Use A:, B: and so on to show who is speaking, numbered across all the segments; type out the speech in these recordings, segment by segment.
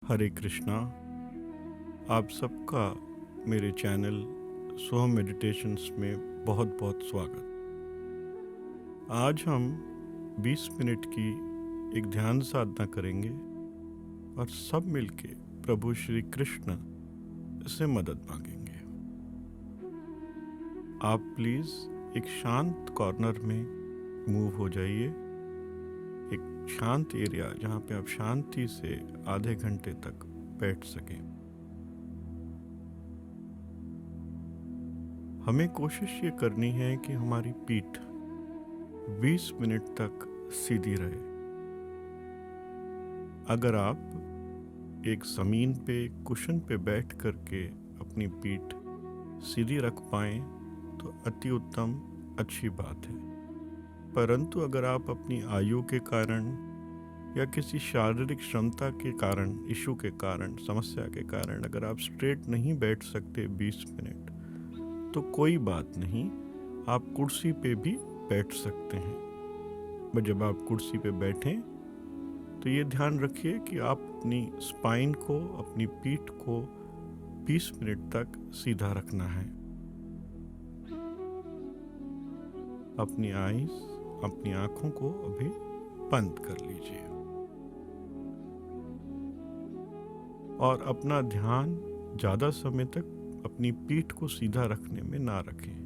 A: हरे कृष्णा। आप सबका मेरे चैनल सोहम मेडिटेशंस में बहुत बहुत स्वागत। आज हम 20 मिनट की एक ध्यान साधना करेंगे और सब मिलके प्रभु श्री कृष्ण से मदद मांगेंगे। आप प्लीज़ एक शांत कॉर्नर में मूव हो जाइए, एक शांत एरिया जहाँ पे आप शांति से आधे घंटे तक बैठ सकें। हमें कोशिश ये करनी है कि हमारी पीठ 20 मिनट तक सीधी रहे। अगर आप एक ज़मीन पे कुशन पे बैठ करके अपनी पीठ सीधी रख पाएँ तो अति उत्तम, अच्छी बात है। परंतु अगर आप अपनी आयु के कारण या किसी शारीरिक क्षमता के कारण, इशू के कारण, समस्या के कारण अगर आप स्ट्रेट नहीं बैठ सकते 20 मिनट, तो कोई बात नहीं, आप कुर्सी पे भी बैठ सकते हैं। पर जब आप कुर्सी पे बैठें तो ये ध्यान रखिए कि आप अपनी स्पाइन को, अपनी पीठ को 20 मिनट तक सीधा रखना है। अपनी आईज, अपनी आंखों को अभी बंद कर लीजिए और अपना ध्यान ज़्यादा समय तक अपनी पीठ को सीधा रखने में ना रखें।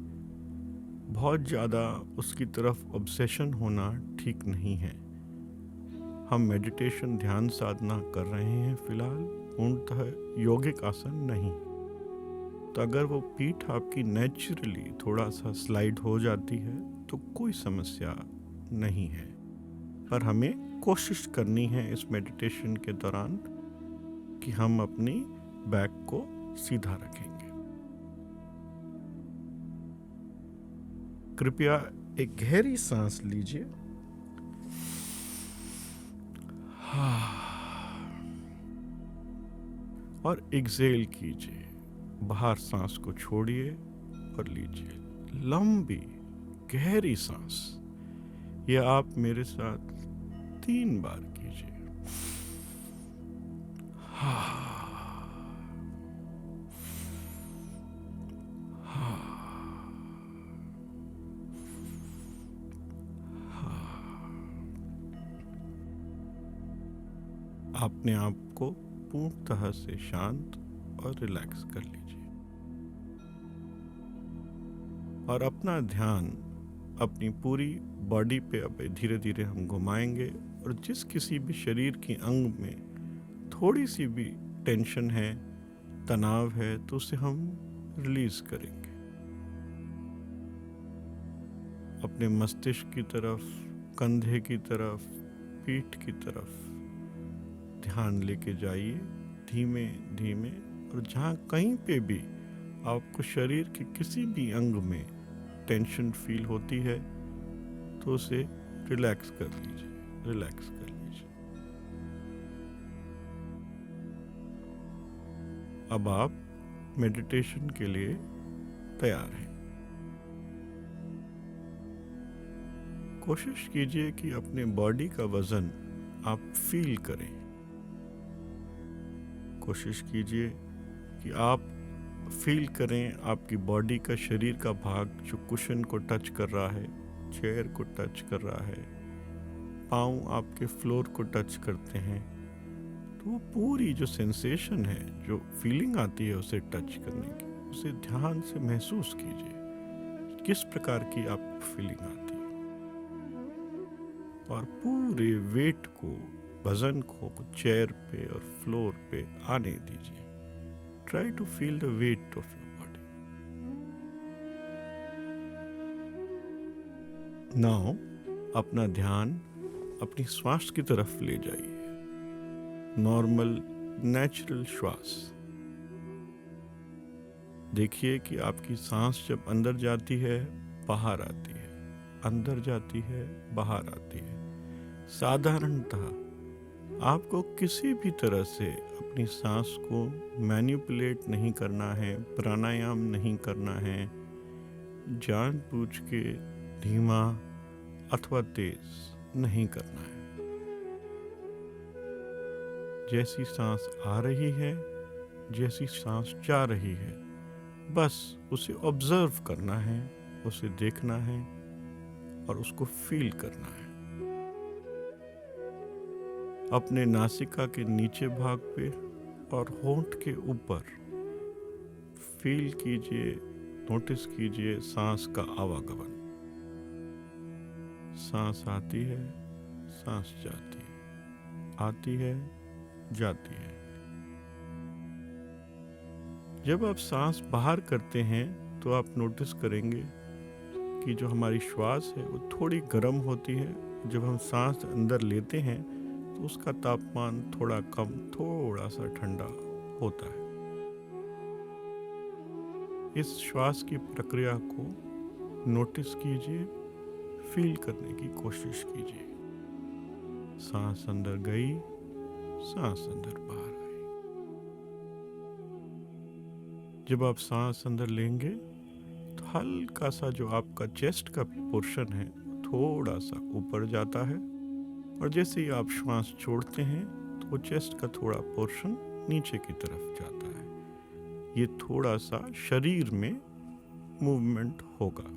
A: बहुत ज़्यादा उसकी तरफ ऑब्सेशन होना ठीक नहीं है। हम मेडिटेशन, ध्यान साधना कर रहे हैं फिलहाल, पूर्णतः यौगिक आसन नहीं। तो अगर वो पीठ आपकी नेचुरली थोड़ा सा स्लाइड हो जाती है तो कोई समस्या नहीं है, पर हमें कोशिश करनी है इस मेडिटेशन के दौरान कि हम अपनी बैक को सीधा रखेंगे। कृपया एक गहरी सांस लीजिए और एक्सहेल कीजिए। बाहर सांस को छोड़िए और लीजिए लंबी गहरी सांस। यह आप मेरे साथ 3 बार कीजिए। अपने आप को पूर्णतः से शांत और रिलैक्स कर लीजिए और अपना ध्यान अपनी पूरी बॉडी पे अब धीरे धीरे हम घुमाएंगे और जिस किसी भी शरीर की अंग में थोड़ी सी भी टेंशन है, तनाव है, तो उसे हम रिलीज करेंगे। अपने मस्तिष्क की तरफ, कंधे की तरफ, पीठ की तरफ ध्यान लेके जाइए धीमे धीमे, और जहाँ कहीं पे भी आपको शरीर के किसी भी अंग में टेंशन फील होती है तो उसे रिलैक्स कर लीजिए, रिलैक्स कर लीजिए। अब आप मेडिटेशन के लिए तैयार हैं। कोशिश कीजिए कि अपने बॉडी का वजन आप फील करें। कोशिश कीजिए कि आप फील करें आपकी बॉडी का, शरीर का भाग जो कुशन को टच कर रहा है, चेयर को टच कर रहा है, पाँव आपके फ्लोर को टच करते हैं, तो वो पूरी जो सेंसेशन है, जो फीलिंग आती है उसे टच करने की, उसे ध्यान से महसूस कीजिए किस प्रकार की आपको फीलिंग आती है, और पूरे वेट को, वजन को चेयर पे और फ्लोर पे आने दीजिए। Try to feel the weight of your body. Now, अपना ध्यान अपनी श्वास की तरफ ले जाइए। नॉर्मल, नेचुरल श्वास। देखिए कि आपकी सांस जब अंदर जाती है, बाहर आती है, अंदर जाती है, बाहर आती है। साधारणतः आपको किसी भी तरह से अपनी सांस को मैनिपुलेट नहीं करना है, प्राणायाम नहीं करना है, जानबूझ के धीमा अथवा तेज नहीं करना है। जैसी सांस आ रही है, जैसी सांस जा रही है, बस उसे ऑब्जर्व करना है, उसे देखना है और उसको फील करना है। अपने नासिका के नीचे भाग पे और होंठ के ऊपर फील कीजिए, नोटिस कीजिए सांस का आवागमन। सांस आती है, सांस जाती है, आती है, जाती है। जब आप सांस बाहर करते हैं तो आप नोटिस करेंगे कि जो हमारी श्वास है वो थोड़ी गर्म होती है। जब हम सांस अंदर लेते हैं तो उसका तापमान थोड़ा कम, थोड़ा सा ठंडा होता है। इस श्वास की प्रक्रिया को नोटिस कीजिए, फील करने की कोशिश कीजिए। सांस अंदर गई, सांस अंदर बाहर आई। जब आप सांस अंदर लेंगे तो हल्का सा जो आपका चेस्ट का पोर्शन है थोड़ा सा ऊपर जाता है, और जैसे ही आप श्वास छोड़ते हैं तो वो चेस्ट का थोड़ा पोर्शन नीचे की तरफ जाता है। ये थोड़ा सा शरीर में मूवमेंट होगा।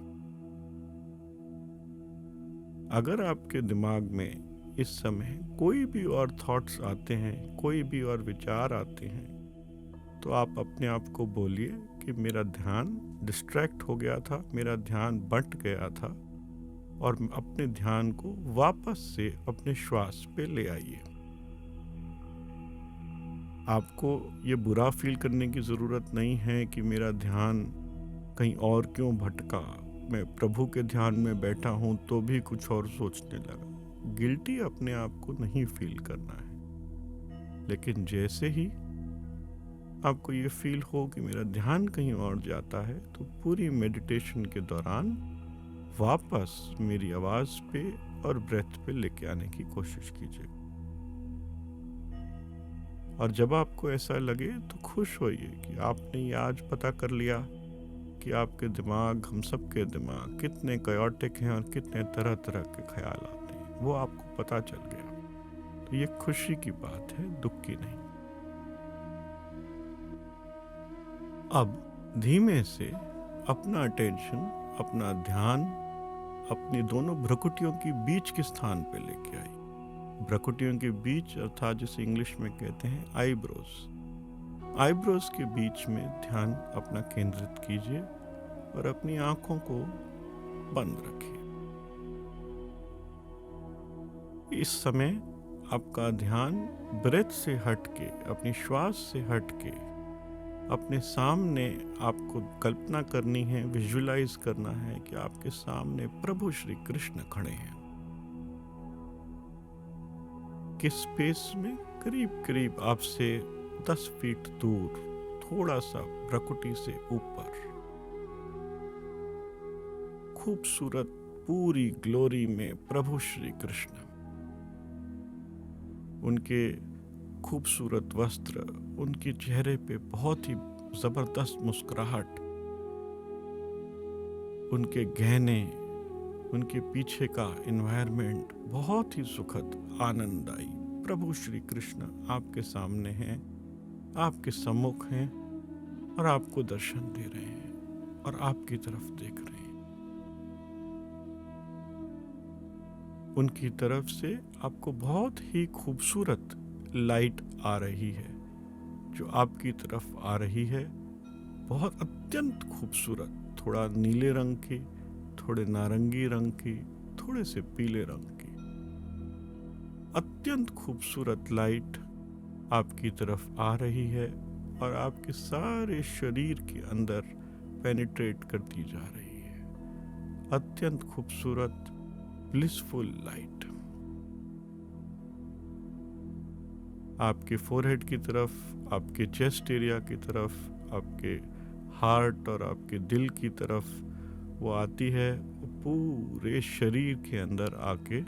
A: अगर आपके दिमाग में इस समय कोई भी और थॉट्स आते हैं, कोई भी और विचार आते हैं, तो आप अपने आप को बोलिए कि मेरा ध्यान डिस्ट्रैक्ट हो गया था, मेरा ध्यान बंट गया था, और अपने ध्यान को वापस से अपने श्वास पे ले आइए। आपको ये बुरा फील करने की ज़रूरत नहीं है कि मेरा ध्यान कहीं और क्यों भटका, मैं प्रभु के ध्यान में बैठा हूँ तो भी कुछ और सोचने लगा। गिल्टी अपने आप को नहीं फील करना है, लेकिन जैसे ही आपको ये फील हो कि मेरा ध्यान कहीं और जाता है तो पूरी मेडिटेशन के दौरान वापस मेरी आवाज़ पे और ब्रेथ पे लेके आने की कोशिश कीजिए। और जब आपको ऐसा लगे तो खुश होइए कि आपने ये आज पता कर लिया कि आपके दिमाग, हम सब के दिमाग कितने कायोटिक हैं और कितने तरह तरह के ख्याल आते हैं, वो आपको पता चल गया। तो ये खुशी की बात है, दुख की नहीं। अब धीमे से अपना अटेंशन, अपना ध्यान अपनी दोनों भ्रुकुटियों की बीच के स्थान पे लेके आई। भ्रुकुटियों के बीच अर्थात जिसे इंग्लिश में कहते हैं आईब्रोज। आईब्रोज के बीच में ध्यान अपना केंद्रित कीजिए और अपनी आंखों को बंद रखिए। इस समय आपका ध्यान ब्रेथ से हटके, अपनी श्वास से हटके अपने सामने आपको कल्पना करनी है, विजुलाइज करना है कि आपके सामने प्रभु श्री कृष्ण खड़े हैं। किस स्पेस में? करीब करीब आपसे 10 फीट दूर, थोड़ा सा भ्रुकुटी से ऊपर। खूबसूरत पूरी ग्लोरी में प्रभु श्री कृष्ण, उनके खूबसूरत वस्त्र, उनके चेहरे पे बहुत ही जबरदस्त मुस्कुराहट, उनके गहने, उनके पीछे का एनवायरनमेंट बहुत ही सुखद, आनंददायी। प्रभु श्री कृष्ण आपके सामने हैं, आपके सम्मुख हैं और आपको दर्शन दे रहे हैं और आपकी तरफ देख रहे हैं। उनकी तरफ से आपको बहुत ही खूबसूरत लाइट आ रही है, जो आपकी तरफ आ रही है। बहुत अत्यंत खूबसूरत, थोड़ा नीले रंग की, थोड़े नारंगी रंग की, थोड़े से पीले रंग की, अत्यंत खूबसूरत लाइट आपकी तरफ आ रही है और आपके सारे शरीर के अंदर पेनिट्रेट करती जा रही है। अत्यंत खूबसूरत ब्लिसफुल लाइट आपके फोरहेड की तरफ, आपके चेस्ट एरिया की तरफ, आपके हार्ट और आपके दिल की तरफ वो आती है, पूरे शरीर के अंदर आके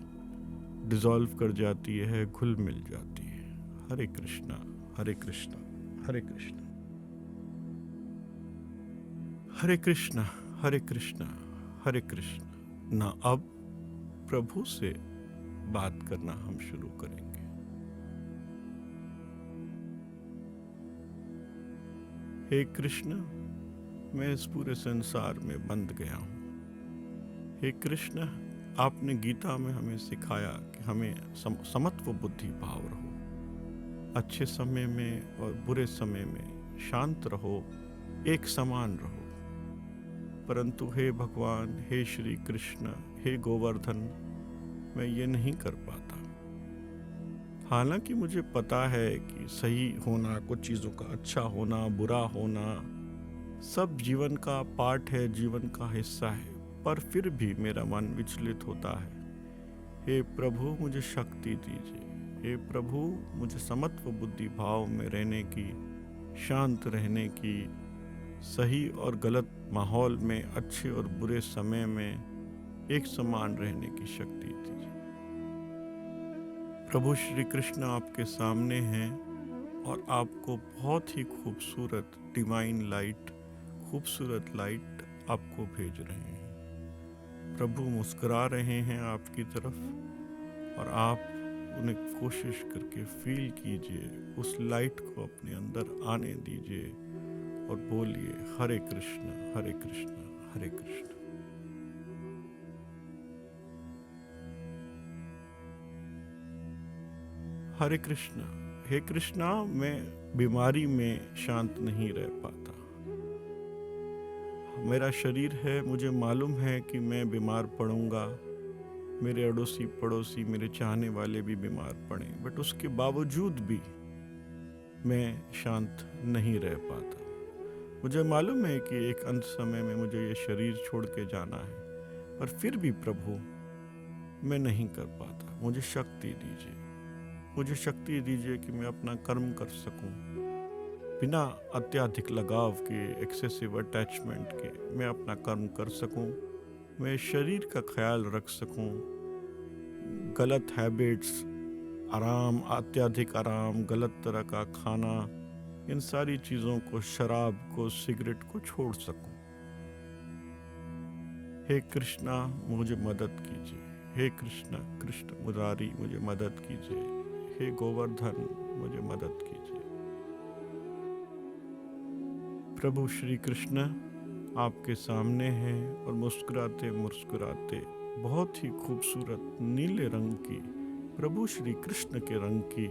A: डिसॉल्व कर जाती है, घुल मिल जाती है। हरे कृष्णा, हरे कृष्णा, हरे कृष्णा, हरे कृष्णा, हरे कृष्णा, हरे कृष्णा। ना अब प्रभु से बात करना हम शुरू करेंगे। हे कृष्ण, मैं इस पूरे संसार में बंध गया हूँ। हे कृष्ण, आपने गीता में हमें सिखाया कि हमें समत्व बुद्धि भाव रहो, अच्छे समय में और बुरे समय में शांत रहो, एक समान रहो। परंतु हे भगवान, हे श्री कृष्ण, हे गोवर्धन, मैं ये नहीं कर पाता। हालांकि मुझे पता है कि सही होना, कुछ चीज़ों का अच्छा होना, बुरा होना सब जीवन का पार्ट है, जीवन का हिस्सा है, पर फिर भी मेरा मन विचलित होता है। हे प्रभु, मुझे शक्ति दीजिए। हे प्रभु, मुझे समत्व बुद्धि भाव में रहने की, शांत रहने की, सही और गलत माहौल में, अच्छे और बुरे समय में एक समान रहने की शक्ति दीजिए। प्रभु श्री कृष्ण आपके सामने हैं और आपको बहुत ही खूबसूरत डिवाइन लाइट, खूबसूरत लाइट आपको भेज रहे हैं। प्रभु मुस्कुरा रहे हैं आपकी तरफ और आप उन्हें कोशिश करके फील कीजिए, उस लाइट को अपने अंदर आने दीजिए और बोलिए हरे कृष्ण हरे कृष्ण हरे कृष्ण। हरे कृष्णा। हे कृष्णा, मैं बीमारी में शांत नहीं रह पाता। मेरा शरीर है, मुझे मालूम है कि मैं बीमार पड़ूंगा, मेरे अड़ोसी पड़ोसी, मेरे चाहने वाले भी बीमार पड़े, बट उसके बावजूद भी मैं शांत नहीं रह पाता। मुझे मालूम है कि एक अंत समय में मुझे ये शरीर छोड़ के जाना है, पर फिर भी प्रभु मैं नहीं कर पाता। मुझे शक्ति दीजिए, मुझे शक्ति दीजिए कि मैं अपना कर्म कर सकूं, बिना अत्यधिक लगाव के, एक्सेसिव अटैचमेंट के मैं अपना कर्म कर सकूं, मैं शरीर का ख्याल रख सकूं, गलत हैबिट्स, आराम, अत्यधिक आराम, गलत तरह का खाना, इन सारी चीज़ों को, शराब को, सिगरेट को छोड़ सकूं। हे कृष्णा, मुझे मदद कीजिए। हे कृष्ण, कृष्ण मुरारी, मुझे मदद कीजिए। हे गोवर्धन, मुझे मदद कीजिए। प्रभु श्री कृष्ण आपके सामने हैं और मुस्कुराते मुस्कुराते बहुत ही खूबसूरत नीले रंग की, प्रभु श्री कृष्ण के रंग की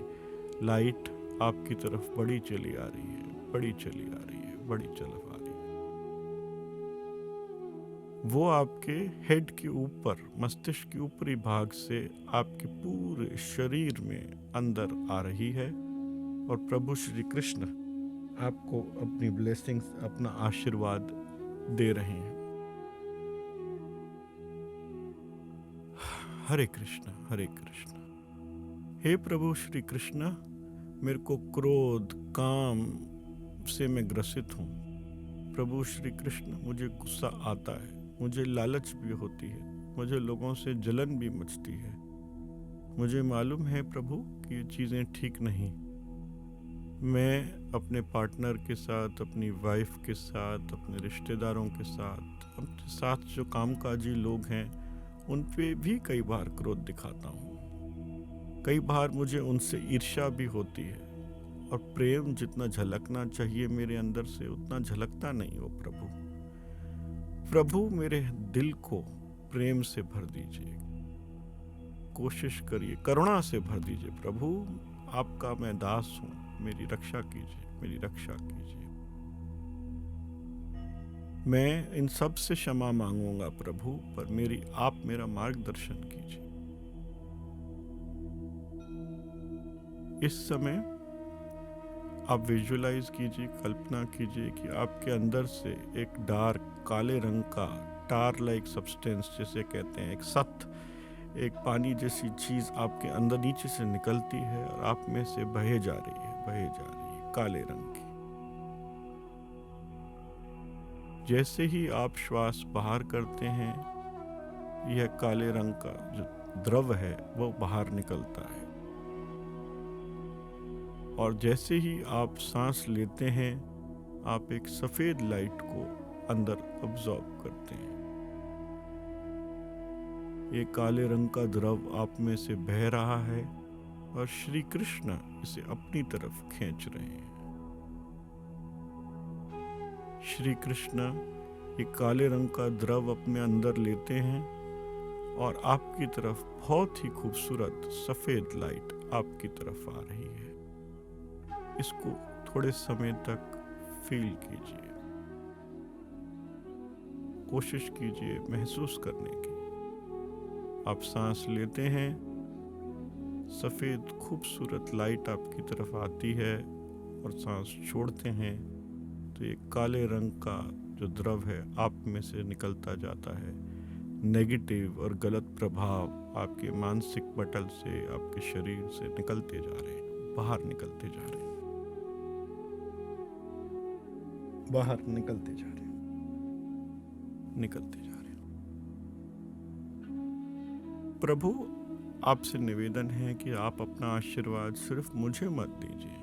A: लाइट आपकी तरफ बढ़ी चली आ रही है, बढ़ी चली आ रही है, बढ़ी चली आ रही है। वो आपके हेड के ऊपर, मस्तिष्क के ऊपरी भाग से आपके पूरे शरीर में अंदर आ रही है और प्रभु श्री कृष्ण आपको अपनी ब्लेसिंग्स, अपना आशीर्वाद दे रहे हैं। हरे कृष्ण हरे कृष्ण। हे प्रभु श्री कृष्ण, मेरे को क्रोध, काम से मैं ग्रसित हूँ। प्रभु श्री कृष्ण, मुझे गुस्सा आता है, मुझे लालच भी होती है, मुझे लोगों से जलन भी मचती है। मुझे मालूम है प्रभु कि ये चीज़ें ठीक नहीं। मैं अपने पार्टनर के साथ, अपनी वाइफ के साथ, अपने रिश्तेदारों के साथ, अपने साथ जो कामकाजी लोग हैं उन पे भी कई बार क्रोध दिखाता हूँ। कई बार मुझे उनसे ईर्ष्या भी होती है और प्रेम जितना झलकना चाहिए मेरे अंदर से उतना झलकता नहीं हो। प्रभु मेरे दिल को प्रेम से भर दीजिए, कोशिश करिए, करुणा से भर दीजिए। प्रभु आपका मैं दास हूँ, मेरी रक्षा कीजिए, मेरी रक्षा कीजिए। मैं इन सब से क्षमा मांगूंगा प्रभु, पर आप मेरा मार्गदर्शन कीजिए। इस समय आप विजुअलाइज कीजिए, कल्पना कीजिए कि आपके अंदर से एक डार्क काले रंग का टार लाइक सब्सटेंस, जिसे कहते हैं एक सत्व, एक पानी जैसी चीज आपके अंदर नीचे से निकलती है और आप में से बहे जा रही है, बहे जा रही है, काले रंग की। जैसे ही आप श्वास बाहर करते हैं, यह काले रंग का जो द्रव है वो बाहर निकलता है और जैसे ही आप सांस लेते हैं, आप एक सफेद लाइट को अंदर ऑब्जॉर्व करते हैं। ये काले रंग का द्रव आप में से बह रहा है और श्री कृष्ण इसे अपनी तरफ खींच रहे हैं। श्री कृष्ण एक काले रंग का द्रव अपने अंदर लेते हैं और आपकी तरफ बहुत ही खूबसूरत सफ़ेद लाइट आपकी तरफ आ रही है। इसको थोड़े समय तक फील कीजिए, कोशिश कीजिए महसूस करने की। आप सांस लेते हैं, सफ़ेद खूबसूरत लाइट आपकी तरफ आती है और सांस छोड़ते हैं तो ये काले रंग का जो द्रव है आप में से निकलता जाता है। नेगेटिव और गलत प्रभाव आपके मानसिक पटल से, आपके शरीर से निकलते जा रहे हैं, बाहर निकलते जा रहे हैं, बाहर निकलते जा रहे हैं, निकलते जा रहे हैं। प्रभु, आपसे निवेदन है कि आप अपना आशीर्वाद सिर्फ मुझे मत दीजिए,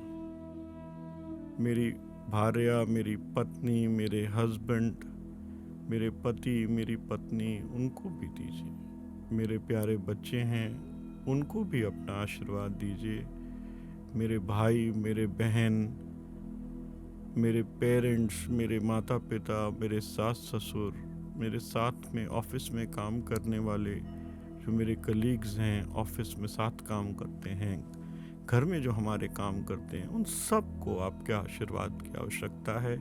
A: मेरी भार्या, मेरी पत्नी, मेरे हस्बैंड, मेरे पति, मेरी पत्नी, उनको भी दीजिए। मेरे प्यारे बच्चे हैं, उनको भी अपना आशीर्वाद दीजिए। मेरे भाई, मेरे बहन, मेरे पेरेंट्स, मेरे माता पिता, मेरे सास ससुर, मेरे साथ में ऑफिस में काम करने वाले जो मेरे कलीग्स हैं, ऑफिस में साथ काम करते हैं, घर में जो हमारे काम करते हैं, उन सब को आपके आशीर्वाद की आवश्यकता है।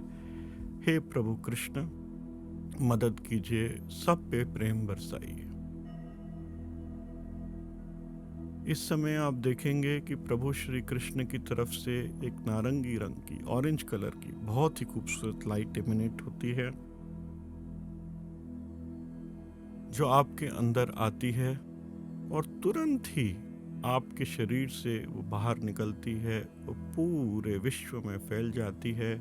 A: हे प्रभु कृष्ण, मदद कीजिए, सब पे प्रेम बरसाइए। इस समय आप देखेंगे कि प्रभु श्री कृष्ण की तरफ से एक नारंगी रंग की, ऑरेंज कलर की बहुत ही खूबसूरत लाइट एमिनेट होती है जो आपके अंदर आती है और तुरंत ही आपके शरीर से वो बाहर निकलती है, वो पूरे विश्व में फैल जाती है,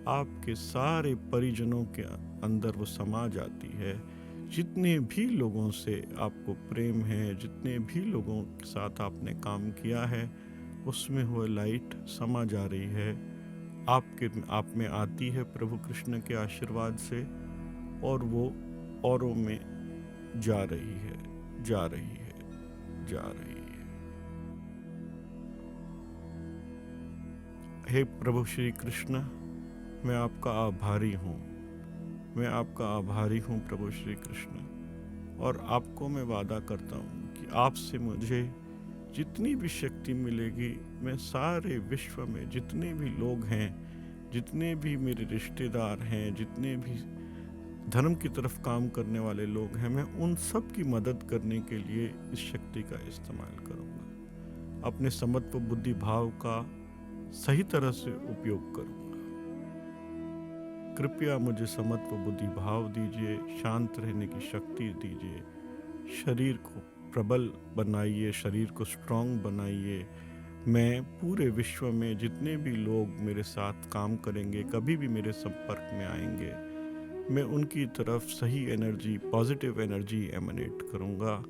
A: आपके सारे परिजनों के अंदर वो समा जाती है। जितने भी लोगों से आपको प्रेम है, जितने भी लोगों के साथ आपने काम किया है, उसमें वो लाइट समा जा रही है, आप में आती है प्रभु कृष्ण के आशीर्वाद से, और वो औरों में जा रही है, जा रही है, जा रही है। हे प्रभु श्री कृष्ण, मैं आपका आभारी हूँ, मैं आपका आभारी हूँ प्रभु श्री कृष्ण। और आपको मैं वादा करता हूँ कि आपसे मुझे जितनी भी शक्ति मिलेगी, मैं सारे विश्व में जितने भी लोग हैं, जितने भी मेरे रिश्तेदार हैं, जितने भी धर्म की तरफ काम करने वाले लोग हैं, मैं उन सब की मदद करने के लिए इस शक्ति का इस्तेमाल करूँगा। अपने समत्व बुद्धि भाव का सही तरह से उपयोग करूँगा। कृपया मुझे समत्व बुद्धि भाव दीजिए, शांत रहने की शक्ति दीजिए, शरीर को प्रबल बनाइए, शरीर को स्ट्रांग बनाइए। मैं पूरे विश्व में जितने भी लोग मेरे साथ काम करेंगे, कभी भी मेरे संपर्क में आएंगे, मैं उनकी तरफ सही एनर्जी, पॉजिटिव एनर्जी एमिनेट करूँगा।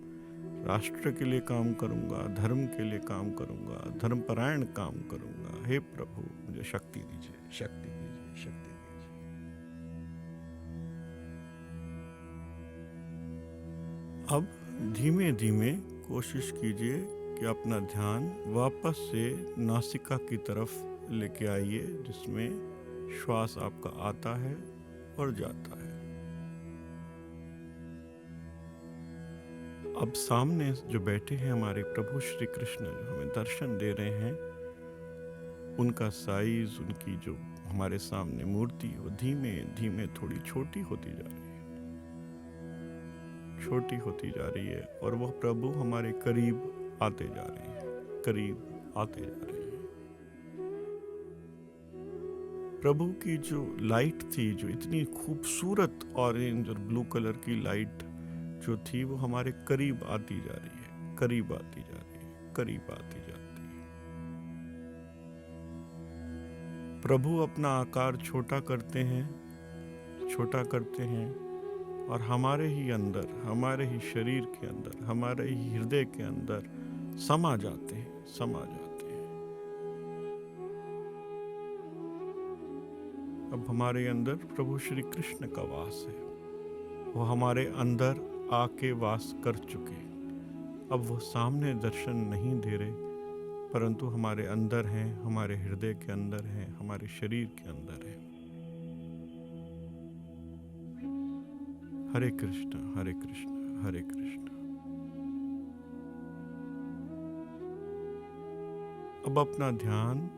A: राष्ट्र के लिए काम करूँगा, धर्म के लिए काम करूँगा, धर्मपरायण काम करूँगा। हे प्रभु, मुझे शक्ति दीजिए, शक्ति दीजिए, शक्ति दीजिए। अब धीमे धीमे कोशिश कीजिए कि अपना ध्यान वापस से नासिका की तरफ लेके आइए, जिसमें श्वास आपका आता है और जाता है। अब सामने जो बैठे हैं हमारे प्रभु श्री कृष्ण, जो हमें दर्शन दे रहे हैं, उनका साइज, उनकी जो हमारे सामने मूर्ति, वो धीमे धीमे थोड़ी छोटी होती जा रही है, छोटी होती जा रही है, और वह प्रभु हमारे करीब आते जा रहे हैं, करीब आते जा रहे हैं। प्रभु की जो लाइट थी, जो इतनी खूबसूरत ऑरेंज और ब्लू कलर की लाइट जो थी, वो हमारे करीब आती जा रही है, करीब आती जा रही है, करीब आती जाती है। प्रभु अपना आकार छोटा करते हैं, छोटा करते हैं, और हमारे ही अंदर, हमारे ही शरीर के अंदर, हमारे ही हृदय के अंदर समा जाते हैं, समा जाते हैं। अब हमारे अंदर प्रभु श्री कृष्ण का वास है, वो हमारे अंदर आके वास कर चुके। अब वो सामने दर्शन नहीं दे रहे, परंतु हमारे अंदर हैं, हमारे हृदय के अंदर हैं, हमारे शरीर के अंदर हैं। हरे कृष्ण हरे कृष्ण हरे कृष्ण। अब अपना ध्यान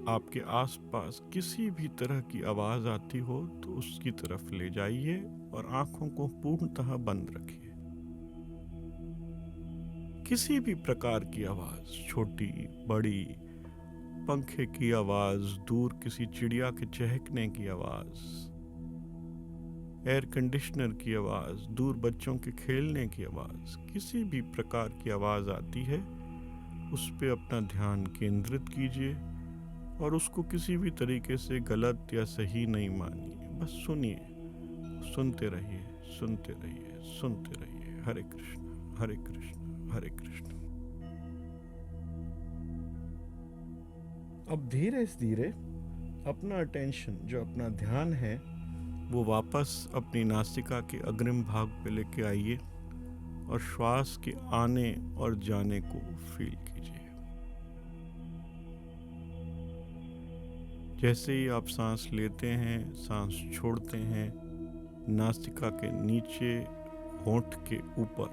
A: आपके आसपास किसी भी तरह की आवाज आती हो तो उसकी तरफ ले जाइए और आंखों को पूर्णतः बंद रखिए। किसी भी प्रकार की आवाज, छोटी बड़ी, पंखे की आवाज, दूर किसी चिड़िया के चहकने की आवाज, एयर कंडीशनर की आवाज, दूर बच्चों के खेलने की आवाज, किसी भी प्रकार की आवाज आती है उस पे अपना ध्यान केंद्रित कीजिए और उसको किसी भी तरीके से गलत या सही नहीं मानिए। बस सुनिए, सुनते रहिए, सुनते रहिए, सुनते रहिए। हरे कृष्ण हरे कृष्ण हरे कृष्ण। अब धीरे धीरे अपना अटेंशन, जो अपना ध्यान है, वो वापस अपनी नासिका के अग्रिम भाग पे लेके आइए और श्वास के आने और जाने को फील कीजिए। जैसे ही आप सांस लेते हैं, सांस छोड़ते हैं, नासिका के नीचे, होंठ के ऊपर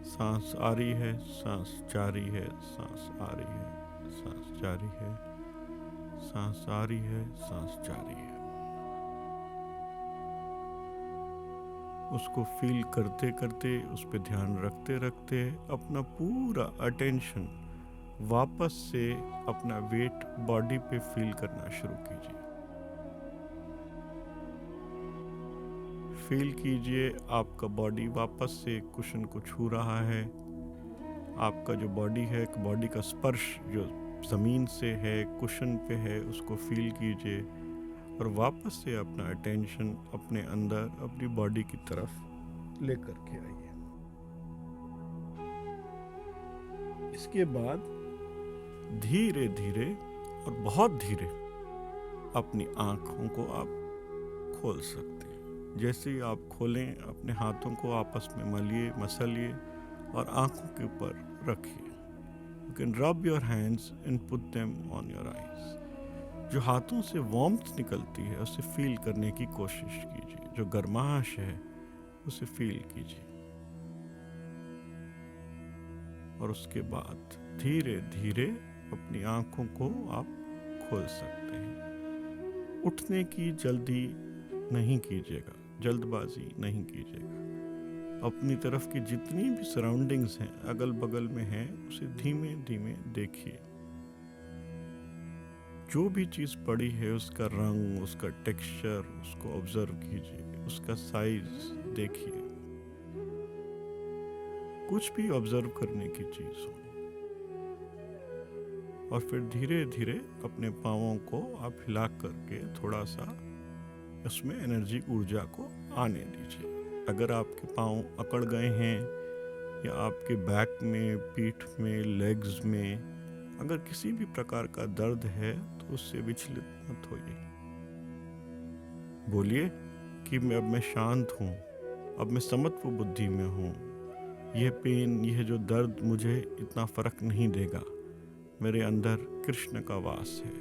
A: सांस आ रही है, सांस जा रही है, सांस आ रही है, सांस जा रही है, सांस आ रही है, सांस जा रही है। उसको फील करते करते, उस पर ध्यान रखते रखते अपना पूरा अटेंशन वापस से अपना वेट बॉडी पे फील करना शुरू कीजिए। फील कीजिए आपका बॉडी वापस से कुशन को छू रहा है। आपका जो बॉडी है, बॉडी का स्पर्श जो ज़मीन से है, कुशन पे है, उसको फील कीजिए और वापस से अपना अटेंशन अपने अंदर, अपनी बॉडी की तरफ लेकर के आइए। इसके बाद धीरे धीरे और बहुत धीरे अपनी आँखों को आप खोल सकते हैं। जैसे ही आप खोलें, अपने हाथों को आपस में मसलिए और आँखों के ऊपर रखिए। You can rub your hands and put them on your eyes. जो हाथों से वार्मथ निकलती है उसे फील करने की कोशिश कीजिए। जो गर्माहट है उसे फील कीजिए और उसके बाद धीरे धीरे अपनी आँखों को आप खोल सकते हैं। उठने की जल्दी नहीं कीजिएगा, जल्दबाजी नहीं कीजिएगा। अपनी तरफ की जितनी भी सराउंडिंग्स हैं, अगल बगल में हैं, उसे धीमे धीमे देखिए। जो भी चीज़ पड़ी है उसका रंग, उसका टेक्सचर, उसको ऑब्जर्व कीजिए, उसका साइज देखिए। कुछ भी ऑब्जर्व करने की चीज़ हो। और फिर धीरे धीरे अपने पाँवों को आप हिला करके थोड़ा सा उसमें एनर्जी, ऊर्जा को आने दीजिए। अगर आपके पाँव अकड़ गए हैं या आपके बैक में, पीठ में, लेग्स में अगर किसी भी प्रकार का दर्द है तो उससे विचलित मत होइए। बोलिए कि अब मैं शांत हूँ, अब मैं समत्व बुद्धि में हूँ। यह पेन, यह जो दर्द मुझे इतना फर्क नहीं देगा। मेरे अंदर कृष्ण का वास है।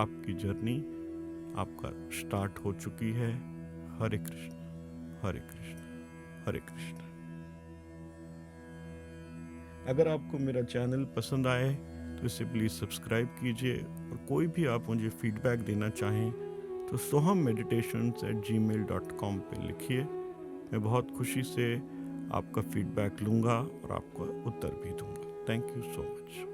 A: आपकी जर्नी आपका स्टार्ट हो चुकी है। हरे कृष्ण हरे कृष्ण हरे कृष्ण। अगर आपको मेरा चैनल पसंद आए तो इसे प्लीज़ सब्सक्राइब कीजिए और कोई भी आप मुझे फीडबैक देना चाहें तो sohammeditations@gmail.com पे लिखिए। मैं बहुत खुशी से आपका फीडबैक लूँगा और आपको उत्तर भी दूँगा। Thank you so much.